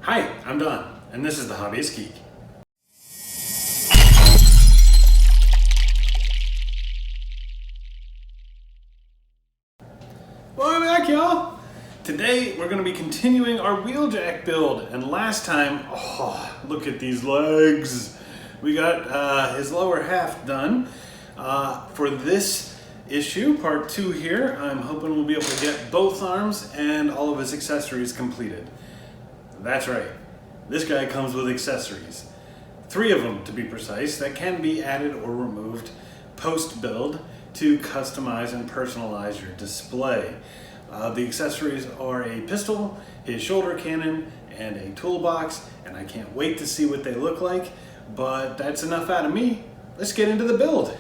Hi, I'm Don, and this is the Hobbyist Geek. Welcome back, y'all! Today we're going to be continuing our Wheeljack build, and last time, oh, look at these legs! We got his lower half done. For this issue, part 2 here, I'm hoping we'll be able to get both arms and all of his accessories completed. That's right, this guy comes with accessories. 3 of them to be precise, that can be added or removed post-build to customize and personalize your display. The accessories are a pistol, his shoulder cannon, and a toolbox, and I can't wait to see what they look like, but that's enough out of me. Let's get into the build.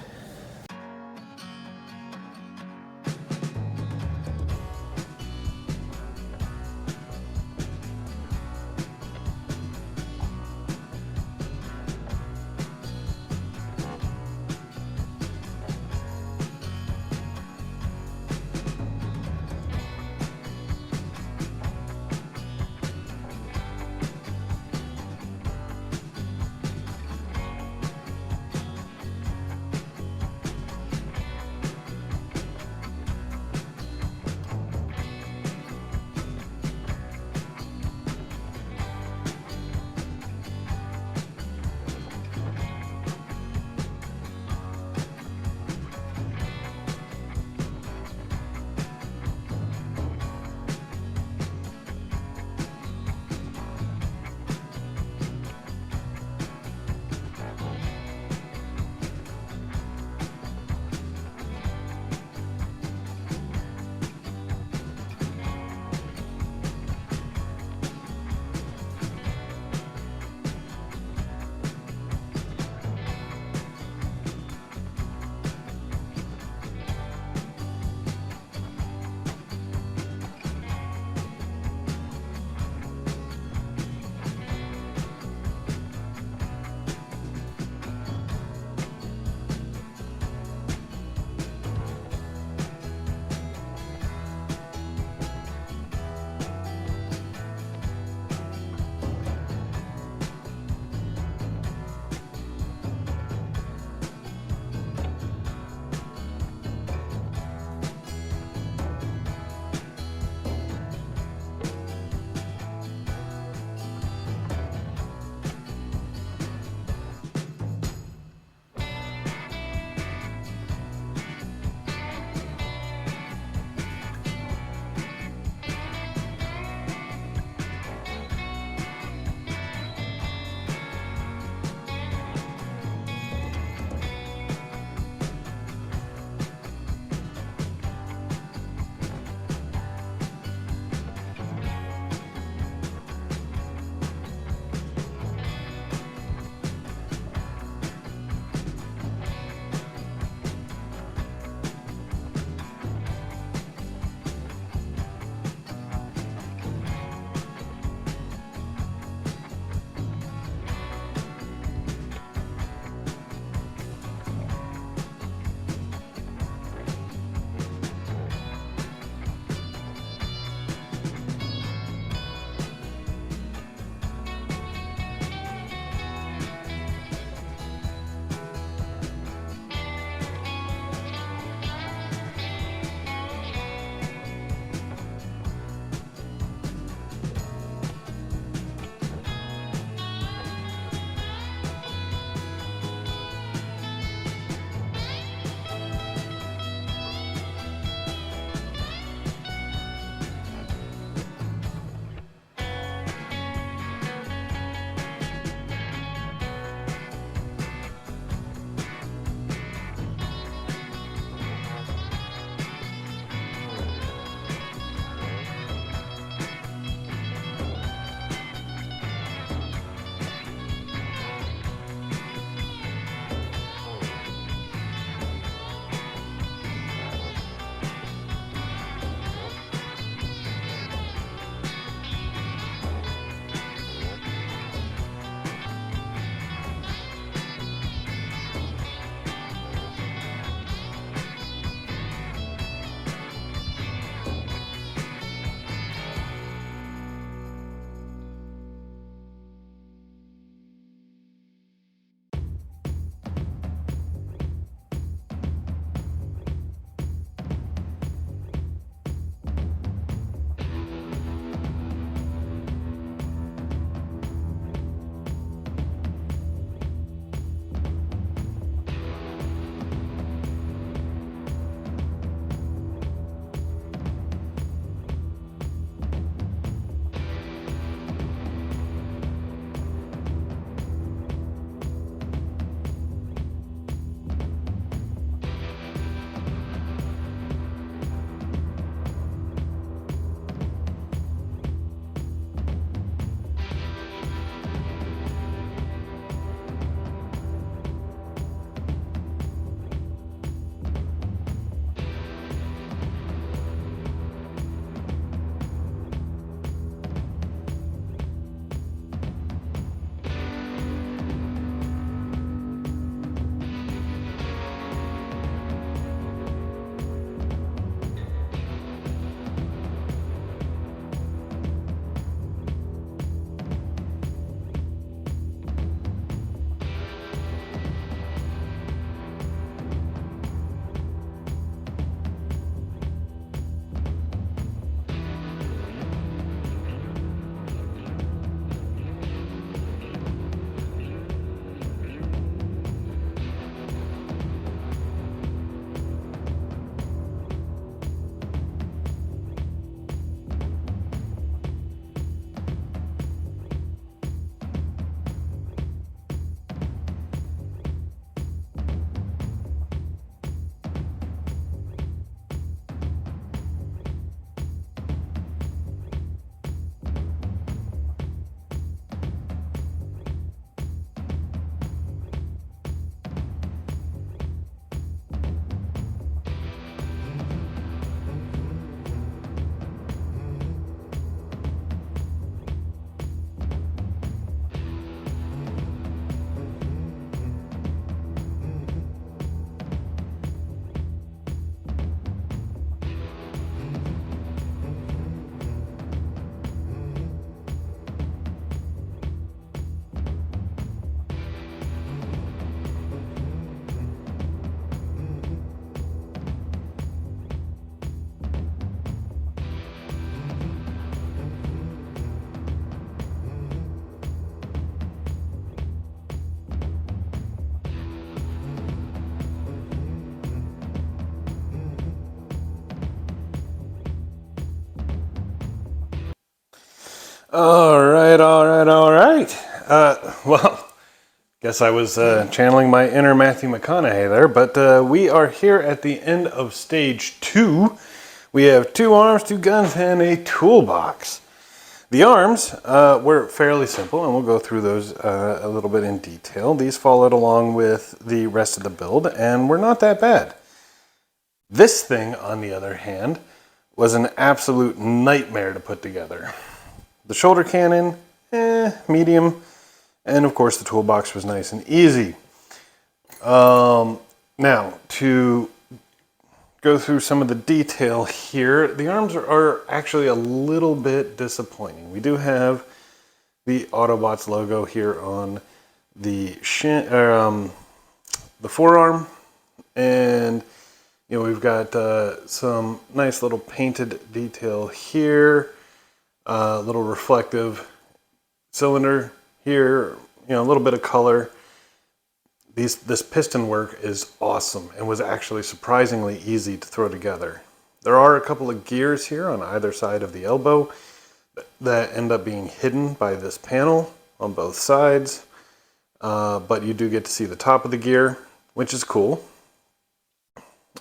All right. Well, guess I was channeling my inner Matthew McConaughey there, but we are here at the end of stage 2. We have 2 arms, 2 guns, and a toolbox. The arms were fairly simple, and we'll go through those a little bit in detail. These followed along with the rest of the build, and were not that bad. This thing, on the other hand, was an absolute nightmare to put together. The shoulder cannon, medium, and of course the toolbox was nice and easy. Now, to go through some of the detail here, the arms are actually a little bit disappointing. We do have the Autobots logo here on the shin, the forearm, and you know we've got some nice little painted detail here. Little reflective cylinder here, you know, a little bit of color. This piston work is awesome and was actually surprisingly easy to throw together. There are a couple of gears here on either side of the elbow that end up being hidden by this panel on both sides, but you do get to see the top of the gear, which is cool.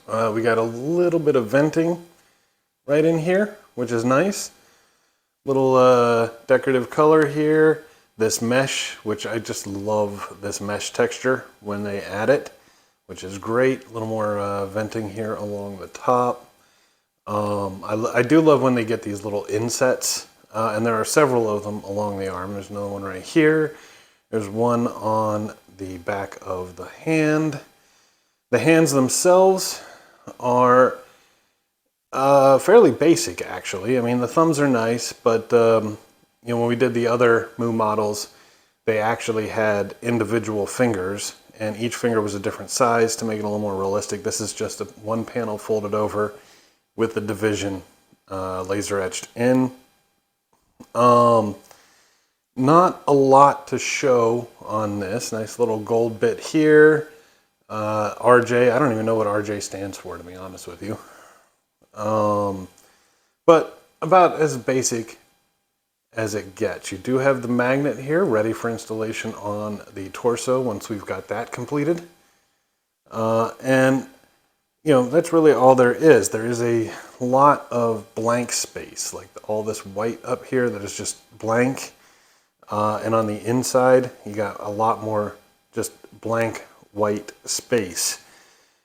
We got a little bit of venting right in here, which is nice. Little decorative color here. This mesh, which I just love this mesh texture when they add it, which is great. A little more venting here along the top. I do love when they get these little insets, and there are several of them along the arm. There's another one right here. There's one on the back of the hand. The hands themselves are fairly basic, actually. I mean, the thumbs are nice, but you know, when we did the other Mu models, they actually had individual fingers, and each finger was a different size to make it a little more realistic. This is just one panel folded over with the division laser etched in. Not a lot to show on this. Nice little gold bit here. RJ, I don't even know what RJ stands for, to be honest with you. But about as basic as it gets. You do have the magnet here ready for installation on the torso once we've got that completed. And you know, that's really all there is. There is a lot of blank space, like all this white up here that is just blank. And on the inside, you got a lot more just blank white space,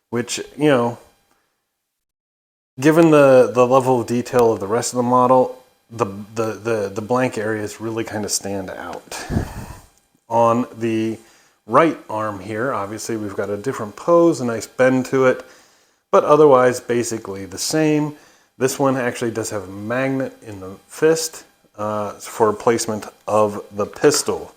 which, you know, given the level of detail of the rest of the model, the blank areas really kind of stand out. On the right arm here, obviously we've got a different pose, a nice bend to it, but otherwise basically the same. This one actually does have a magnet in the fist for placement of the pistol.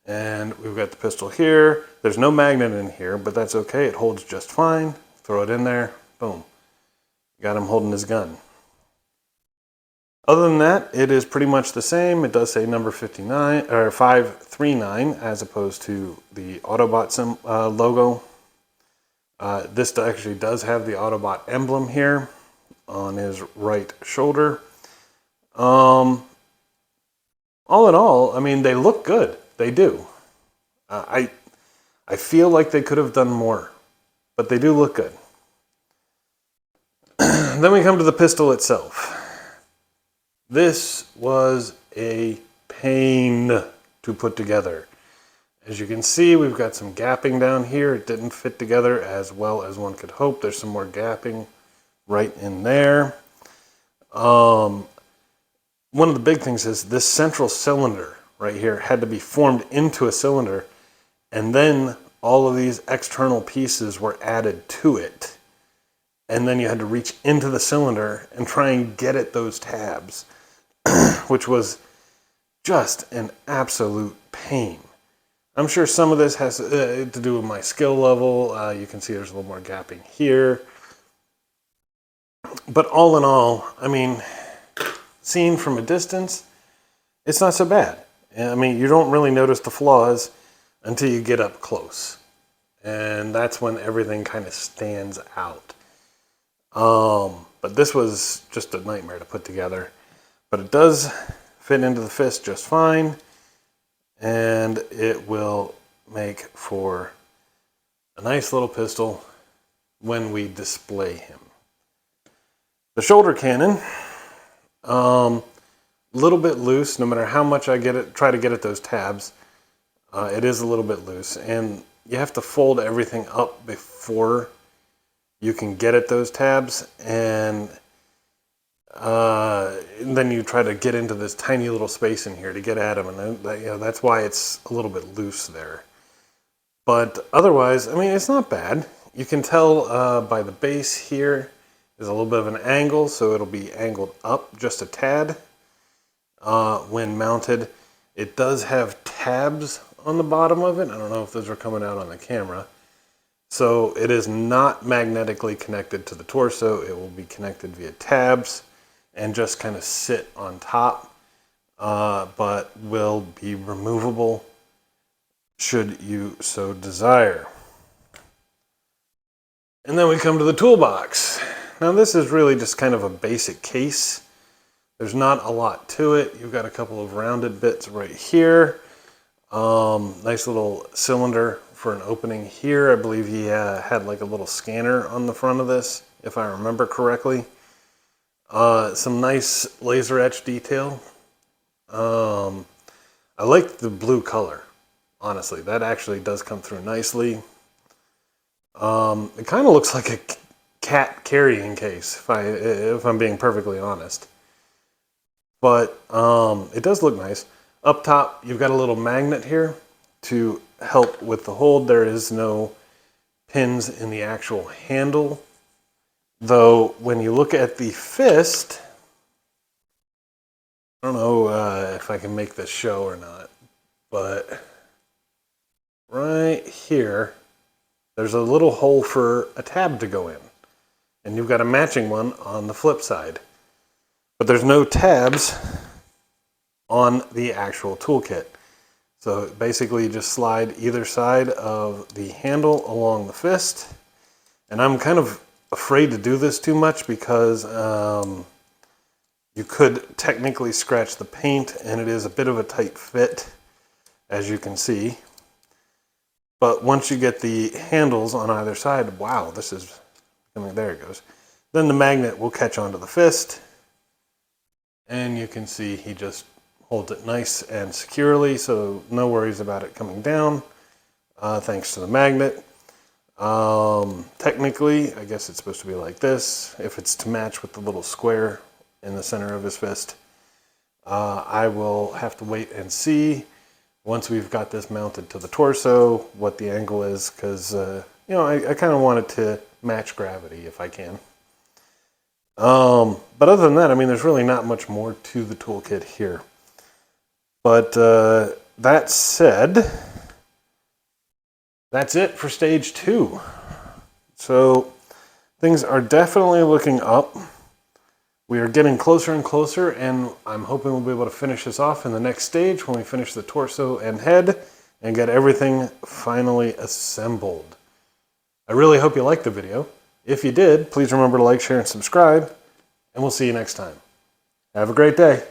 And we've got the pistol here. There's no magnet in here, but that's okay. It holds just fine. Throw it in there, boom. Got him holding his gun. Other than that, it is pretty much the same. It does say number 59 or 539 as opposed to the Autobot logo. This actually does have the Autobot emblem here on his right shoulder. All in all, I mean, they look good. They do. I feel like they could have done more, but they do look good. Then we come to the pistol itself. This was a pain to put together. As you can see, we've got some gapping down here. It didn't fit together as well as one could hope. There's some more gapping right in there. One of the big things is this central cylinder right here had to be formed into a cylinder, and then all of these external pieces were added to it. And then you had to reach into the cylinder and try and get at those tabs, which was just an absolute pain. I'm sure some of this has to do with my skill level. You can see there's a little more gapping here. But all in all, I mean, seen from a distance, it's not so bad. I mean, you don't really notice the flaws until you get up close. And that's when everything kind of stands out. But this was just a nightmare to put together. But it does fit into the fist just fine, and it will make for a nice little pistol when we display him. The shoulder cannon, little bit loose. No matter how much I try to get at those tabs, it is a little bit loose, and you have to fold everything up before you can get at those tabs, and then you try to get into this tiny little space in here to get at them, and that's why it's a little bit loose there. But otherwise, I mean, it's not bad. You can tell by the base here is a little bit of an angle, so it'll be angled up just a tad when mounted. It does have tabs on the bottom of it. I don't know if those are coming out on the camera. So it is not magnetically connected to the torso. It will be connected via tabs and just kind of sit on top, but will be removable should you so desire. And then we come to the toolbox. Now this is really just kind of a basic case. There's not a lot to it. You've got a couple of rounded bits right here. Nice little cylinder for an opening here. I believe he had like a little scanner on the front of this, if I remember correctly. Some nice laser etch detail. I like the blue color, honestly. That actually does come through nicely. It kind of looks like a cat carrying case, if I'm being perfectly honest. But it does look nice. Up top, you've got a little magnet here to help with the hold. There is no pins in the actual handle. Though, when you look at the fist, I don't know if I can make this show or not, but right here, there's a little hole for a tab to go in. And you've got a matching one on the flip side. But there's no tabs on the actual toolkit. So basically you just slide either side of the handle along the fist. And I'm kind of afraid to do this too much because you could technically scratch the paint, and it is a bit of a tight fit, as you can see. But once you get the handles on either side, wow, this is, I mean, there it goes. Then the magnet will catch onto the fist, and you can see he just holds it nice and securely, so no worries about it coming down, thanks to the magnet. Technically, I guess it's supposed to be like this, if it's to match with the little square in the center of his fist. I will have to wait and see once we've got this mounted to the torso what the angle is, because you know, I kind of want it to match gravity if I can. But other than that, I mean, there's really not much more to the toolkit here. But that said, that's it for stage 2. So things are definitely looking up. We are getting closer and closer, and I'm hoping we'll be able to finish this off in the next stage when we finish the torso and head and get everything finally assembled. I really hope you liked the video. If you did, please remember to like, share, and subscribe, and we'll see you next time. Have a great day.